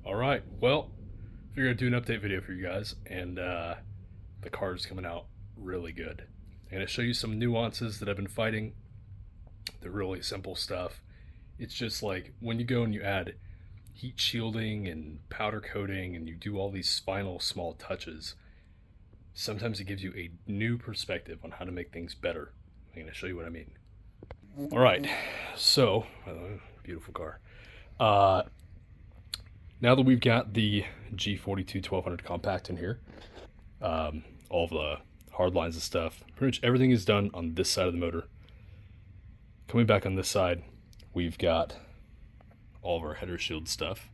All right, well, figured I'd do an update video for you guys, and the car is coming out really good. I'm going to show you some nuances that I've been fighting, the really simple stuff. It's just like when you go and you add heat shielding and powder coating and you do all these final small touches, sometimes it gives you a new perspective on how to make things better. I'm going to show you what I mean. All right, so, beautiful car. Uh, Now that we've got the G42-1200 compact in here, all the hard lines and stuff, pretty much everything is done on this side of the motor. Coming back on this side, we've got all of our header shield stuff,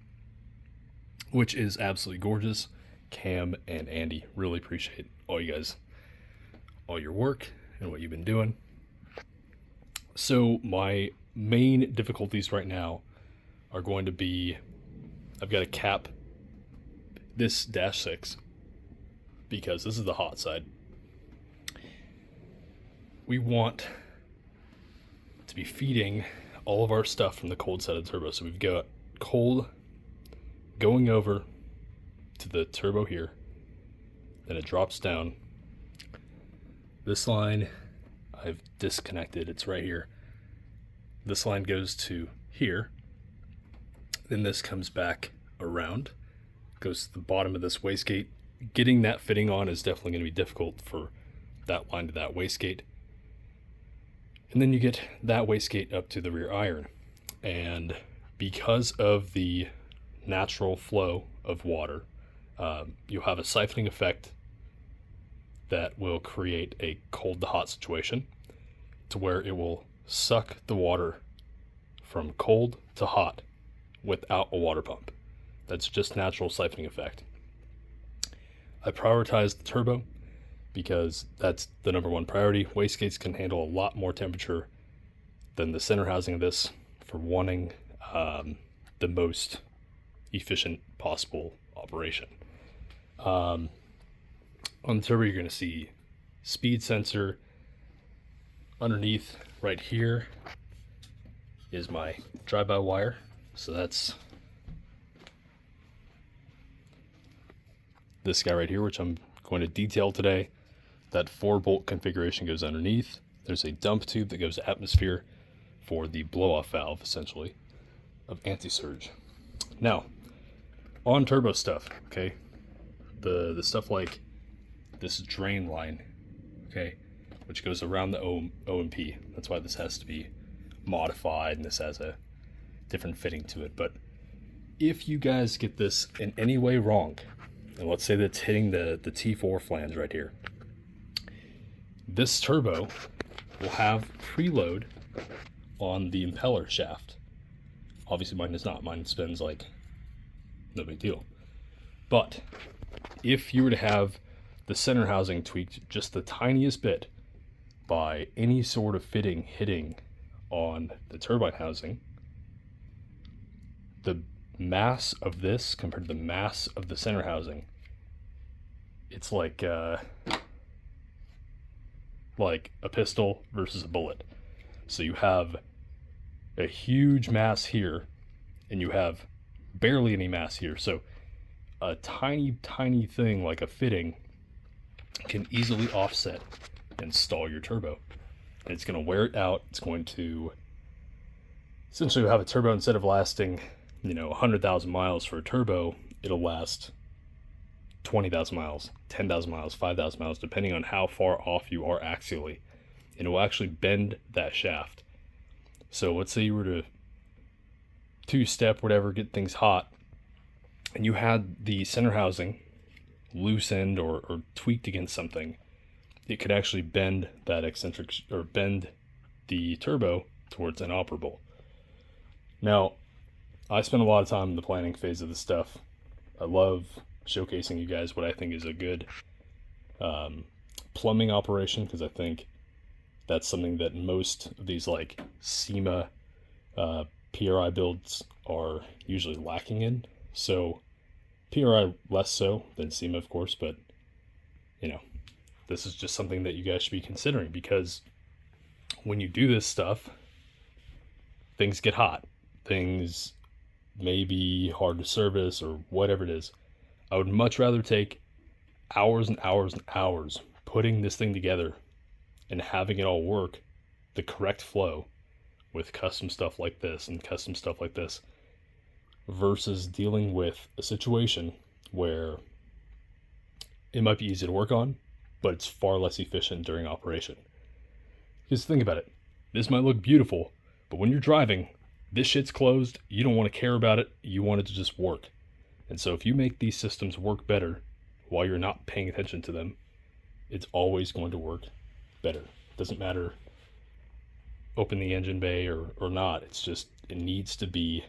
which is absolutely gorgeous. Cam and Andy, really appreciate all you guys, all your work and what you've been doing. So my main difficulties right now are going to be, I've got to cap this dash 6 because this is the hot side. We want to be feeding all of our stuff from the cold side of the turbo. So we've got cold going over to the turbo here, then it drops down. This line I've disconnected, it's right here. This line goes to here. Then this comes back around, goes to the bottom of this wastegate. Getting that fitting on is definitely going to be difficult for that line to that wastegate. And then you get that wastegate up to the rear iron. And because of the natural flow of water, you'll have a siphoning effect that will create a cold to hot situation to where it will suck the water from cold to hot without a water pump. That's just natural siphoning effect. I prioritize the turbo because that's the number one priority. Wastegates can handle a lot more temperature than the center housing of this for wanting the most efficient possible operation. On the turbo, you're going to see speed sensor. Underneath right here is my drive-by wire. So that's this guy right here, which I'm going to detail today. That 4-bolt configuration goes underneath. There's a dump tube that goes to atmosphere for the blow-off valve, essentially, of anti-surge. Now, on turbo stuff, okay, the stuff like this drain line, okay, which goes around the O&P. That's why this has to be modified, and this has a different fitting to it. But if you guys get this in any way wrong, and let's say that's hitting the T4 flange right here, this turbo will have preload on the impeller shaft. Obviously mine does not. Mine spins like no big deal. But if you were to have the center housing tweaked just the tiniest bit by any sort of fitting hitting on the turbine housing, the mass of this compared to the mass of the center housing, it's like a pistol versus a bullet. So you have a huge mass here and you have barely any mass here. So a tiny thing like a fitting can easily offset and stall your turbo. And it's going to wear it out. It's going to essentially have a turbo, instead of lasting 100,000 miles for a turbo, it'll last 20,000 miles, 10,000 miles, 5,000 miles, depending on how far off you are axially. And it will actually bend that shaft. So let's say you were to two-step, whatever, get things hot, and you had the center housing loosened or tweaked against something, it could actually bend that eccentric, or bend the turbo towards inoperable. Now, I spend a lot of time in the planning phase of this stuff. I love showcasing you guys what I think is a good plumbing operation, because I think that's something that most of these like SEMA PRI builds are usually lacking in. So PRI less so than SEMA, of course, but this is just something that you guys should be considering, because when you do this stuff, things get hot. Things may be hard to service or whatever it is. I would much rather take hours and hours and hours putting this thing together and having it all work the correct flow with custom stuff like this and custom stuff like this versus dealing with a situation where it might be easy to work on, but it's far less efficient during operation. Because think about it, this might look beautiful, but when you're driving, this shit's closed, you don't want to care about it, you want it to just work. And so if you make these systems work better while you're not paying attention to them, it's always going to work better. It doesn't matter open the engine bay or not, it's just, it needs to be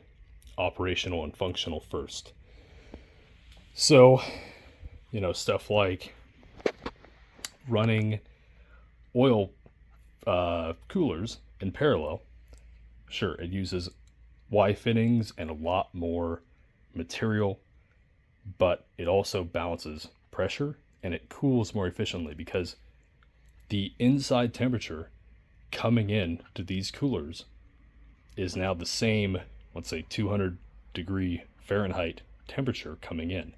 operational and functional first. So, you know, stuff like running oil coolers in parallel, sure, it uses Y fittings and a lot more material, but it also balances pressure and it cools more efficiently because the inside temperature coming in to these coolers is now the same, let's say 200 degree Fahrenheit temperature coming in.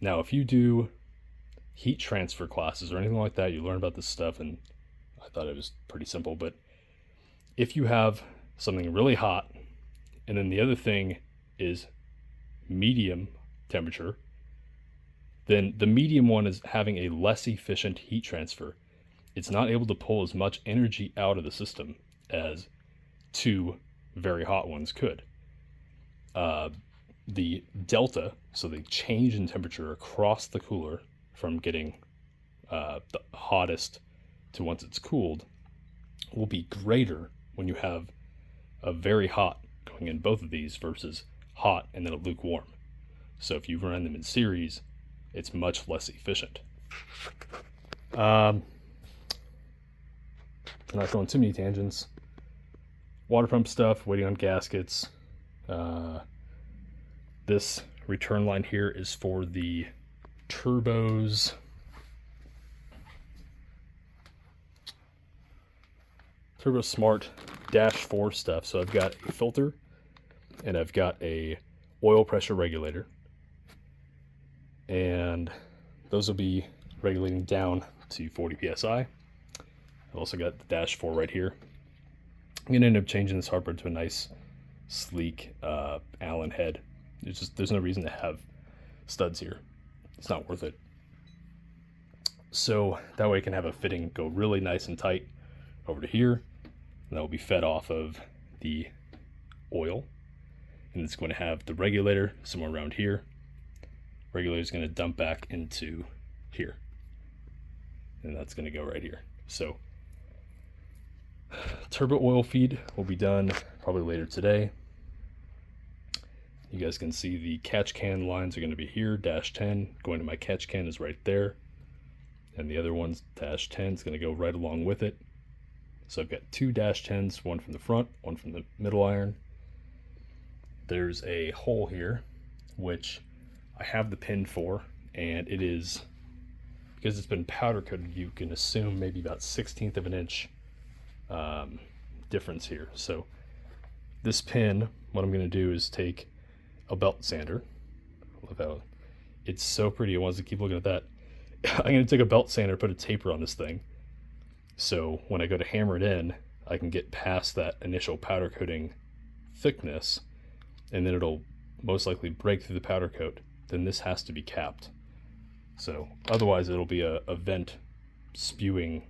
Now, if you do heat transfer classes or anything like that, you learn about this stuff, and I thought it was pretty simple, but if you have something really hot and then the other thing is medium temperature, then the medium one is having a less efficient heat transfer. It's not able to pull as much energy out of the system as two very hot ones could. The delta, so the change in temperature across the cooler from getting the hottest to once it's cooled, will be greater when you have a very hot going in both of these versus hot and then a lukewarm. So if you run them in series, it's much less efficient. I'm not going too many tangents. Water pump stuff, waiting on gaskets. This return line here is for the turbos. Turbo Smart -4 stuff. So I've got a filter and I've got a oil pressure regulator. And those will be regulating down to 40 psi. I've also got the -4 right here. I'm gonna end up changing this hardware to a nice, sleek Allen head. There's no reason to have studs here. It's not worth it. So that way I can have a fitting go really nice and tight over to here, and that will be fed off of the oil. And it's going to have the regulator somewhere around here. Regulator is going to dump back into here, and that's going to go right here. So turbo oil feed will be done probably later today. You guys can see the catch can lines are going to be here. -10 going to my catch can is right there, and the other one's -10 is going to go right along with it. So I've got two -10s, one from the front, one from the middle iron. There's a hole here which I have the pin for, and it is, because it's been powder coated, you can assume maybe about 1/16 of an inch difference here. So this pin, what I'm going to do is take a belt sander. Look how it's so pretty. I want to keep looking at that. I'm going to take a belt sander, put a taper on this thing, so when I go to hammer it in, I can get past that initial powder coating thickness, and then it'll most likely break through the powder coat. Then this has to be capped. So otherwise it'll be a vent spewing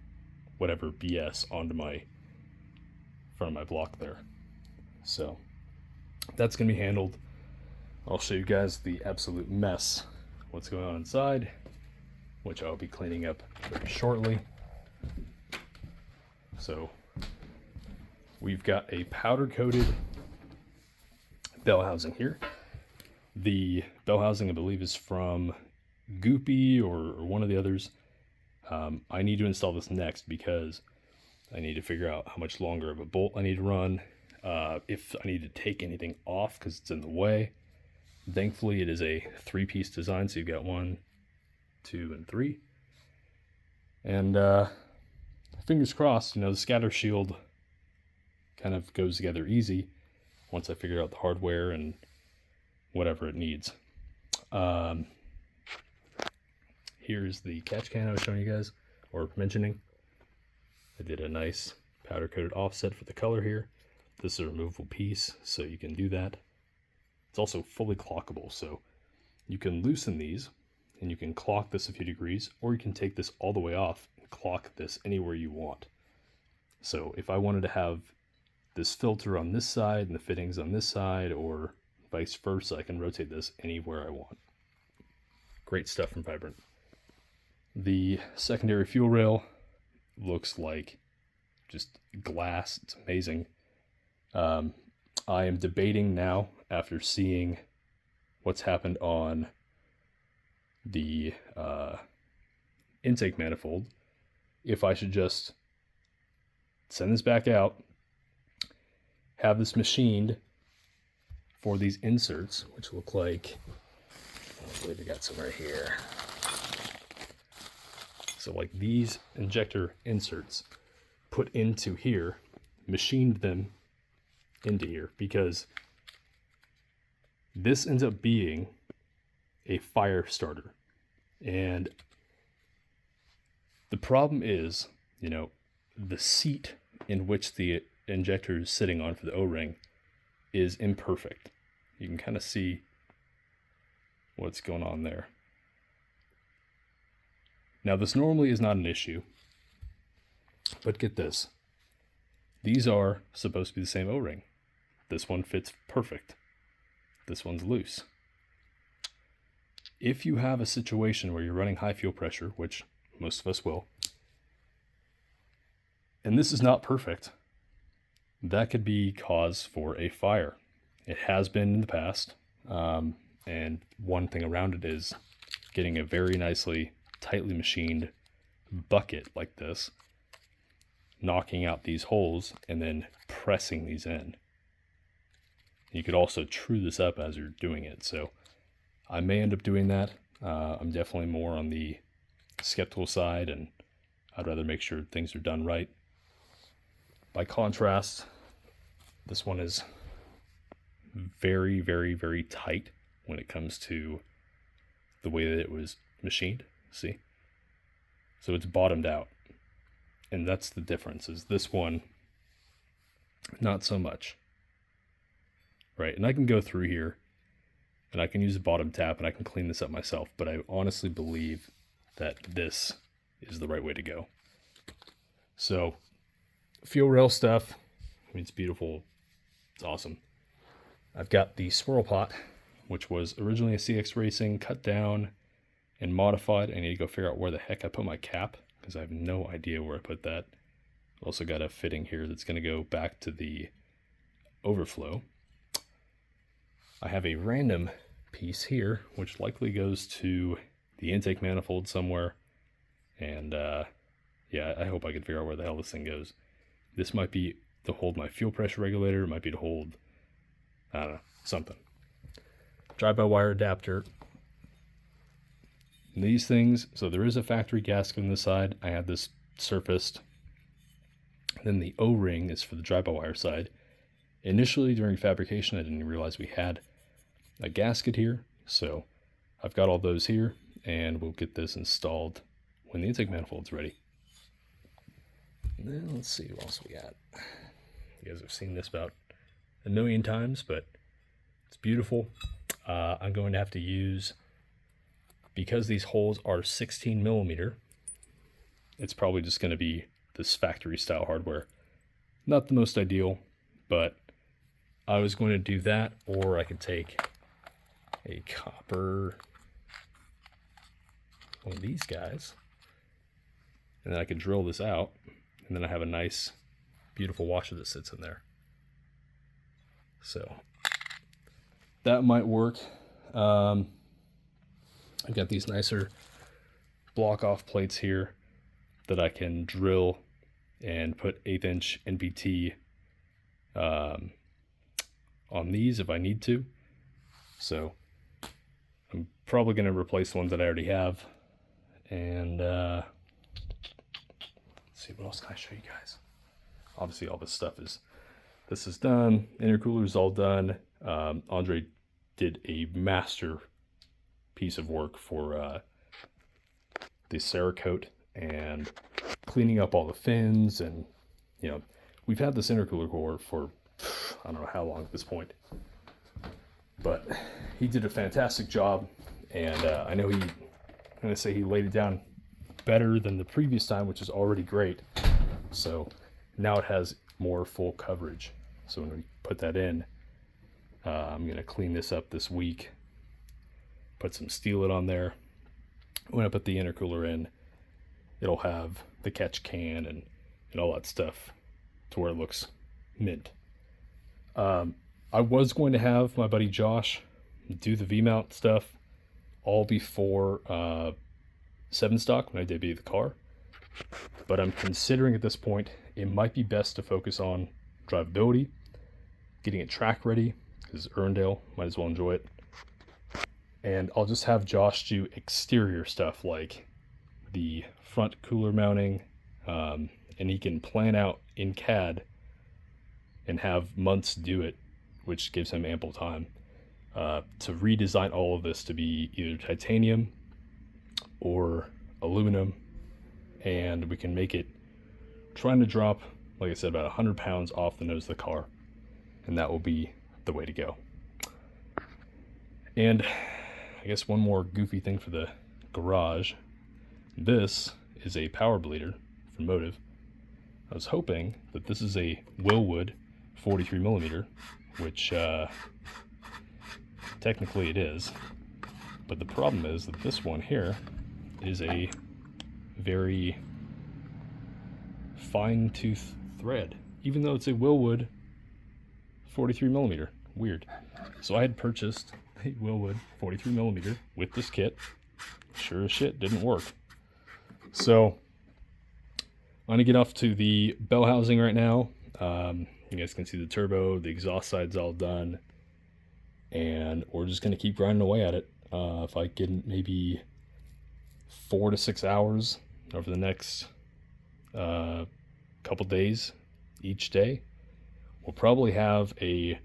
whatever BS onto my front of my block there. So that's going to be handled. I'll show you guys the absolute mess, what's going on inside, which I'll be cleaning up very shortly. So we've got a powder coated bell housing here. The bell housing, I believe, is from Goopy or one of the others. I need to install this next because I need to figure out how much longer of a bolt I need to run, if I need to take anything off because it's in the way. Thankfully, it is a 3-piece design, so you've got 1, 2, and 3. And fingers crossed, you know, the scatter shield kind of goes together easy. once I figure out the hardware and whatever it needs. Here's the catch can I was showing you guys, or mentioning. I did a nice powder coated offset for the color here. This is a removable piece, so you can do that. It's also fully clockable, so you can loosen these and you can clock this a few degrees, or you can take this all the way off and clock this anywhere you want. So if I wanted to have this filter on this side and the fittings on this side, or vice versa, I can rotate this anywhere I want. Great stuff from Vibrant. The secondary fuel rail looks like just glass. It's amazing. I am debating now, after seeing what's happened on the intake manifold, if I should just send this back out, have this machined for these inserts, which look like, I believe we got some right here. So like these injector inserts put into here, machined them into here, because this ends up being a fire starter. And the problem is, you know, the seat in which the injector is sitting on for the O-ring is imperfect. You can kind of see what's going on there. Now, this normally is not an issue, but get this. These are supposed to be the same O-ring. This one fits perfect. This one's loose. If you have a situation where you're running high fuel pressure, which most of us will, and this is not perfect, that could be cause for a fire. It has been in the past, and one thing around it is getting a very nicely, tightly machined bucket like this, knocking out these holes, and then pressing these in. You could also true this up as you're doing it, so I may end up doing that. I'm definitely more on the skeptical side, and I'd rather make sure things are done right. By contrast, this one is very, very, very tight when it comes to the way that it was machined. See? So it's bottomed out. And that's the difference, is this one, not so much. Right, and I can go through here, and I can use a bottom tap, and I can clean this up myself, but I honestly believe that this is the right way to go. So, fuel rail stuff, I mean, it's beautiful, it's awesome. I've got the swirl pot, which was originally a CX Racing, cut down and modified. I need to go figure out where the heck I put my cap, because I have no idea where I put that. Also got a fitting here that's going to go back to the overflow. I have a random piece here, which likely goes to the intake manifold somewhere. And yeah, I hope I can figure out where the hell this thing goes. This might be to hold my fuel pressure regulator. It might be to hold, I don't know, something. Drive-by-wire adapter. And these things, so there is a factory gasket on the side. I had this surfaced. Then the O-ring is for the drive-by-wire side. Initially, during fabrication, I didn't realize we had a gasket here, so I've got all those here, and we'll get this installed when the intake manifold's ready. And then let's see what else we got. You guys have seen this about a million times, but it's beautiful. I'm going to have to use, because these holes are 16 millimeter, it's probably just going to be this factory style hardware. Not the most ideal, but I was going to do that, or I could take a copper, one of these guys, and then I could drill this out, and then I have a nice, beautiful washer that sits in there. So that might work. I've got these nicer block off plates here that I can drill and put 1/8 inch NPT on these if I need to. So I'm probably going to replace the ones that I already have. And let's see, what else can I show you guys? Obviously all this stuff is this is done. Intercooler is all done. Andre did a master piece of work for the Cerakote and cleaning up all the fins. And you know, we've had this intercooler core for I don't know how long at this point, but he did a fantastic job. And I know I'm gonna say he laid it down better than the previous time, which is already great. So now it has more full coverage. So when we put that in, I'm gonna clean this up this week, put some Steelit on there. When I put the intercooler in, it'll have the catch can and all that stuff to where it looks mint. I was going to have my buddy Josh do the V-mount stuff all before 7 stock when I debut the car, but I'm considering at this point it might be best to focus on drivability, getting it track ready, because Erndale might as well enjoy it. And I'll just have Josh do exterior stuff like the front cooler mounting, and he can plan out in CAD and have months do it, which gives him ample time to redesign all of this to be either titanium or aluminum, and we can make it trying to drop, like I said, about 100 pounds off the nose of the car, and that will be the way to go. And I guess one more goofy thing for the garage. This is a power bleeder from Motive. I was hoping that this is a Willwood 43mm, which technically it is, but the problem is that this one here is a very fine tooth thread, even though it's a Willwood 43mm. Weird. So I had purchased a Willwood 43mm with this kit. Sure as shit didn't work. So I'm gonna get off to the bell housing right now. You guys can see the turbo, the exhaust side's all done, and we're just gonna keep grinding away at it. If I get maybe 4 to 6 hours over the next couple days each day, we'll probably have a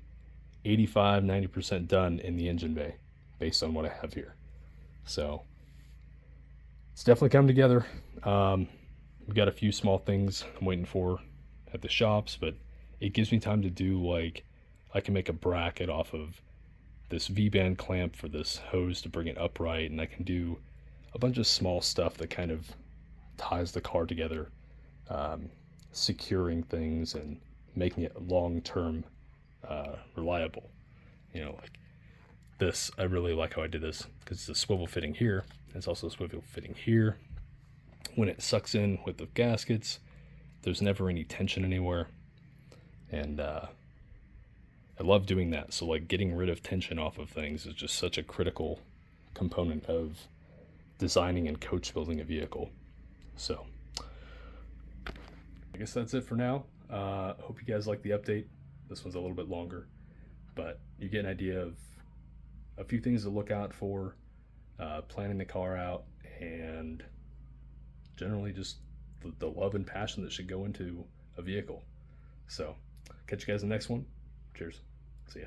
85-90% done in the engine bay based on what I have here. So it's definitely come together. We've got a few small things I'm waiting for at the shops, but it gives me time to do, like, I can make a bracket off of this V-band clamp for this hose to bring it upright, and I can do a bunch of small stuff that kind of ties the car together, securing things and making it long-term reliable. You know, like this, I really like how I did this because it's a swivel fitting here. It's also a swivel fitting here. When it sucks in with the gaskets, there's never any tension anywhere, and I love doing that. So like getting rid of tension off of things is just such a critical component of designing and coach building a vehicle. So I guess that's it for now. Hope you guys like the update. This one's a little bit longer, but you get an idea of a few things to look out for, planning the car out, and generally just the love and passion that should go into a vehicle. So catch you guys in the next one. Cheers. See ya.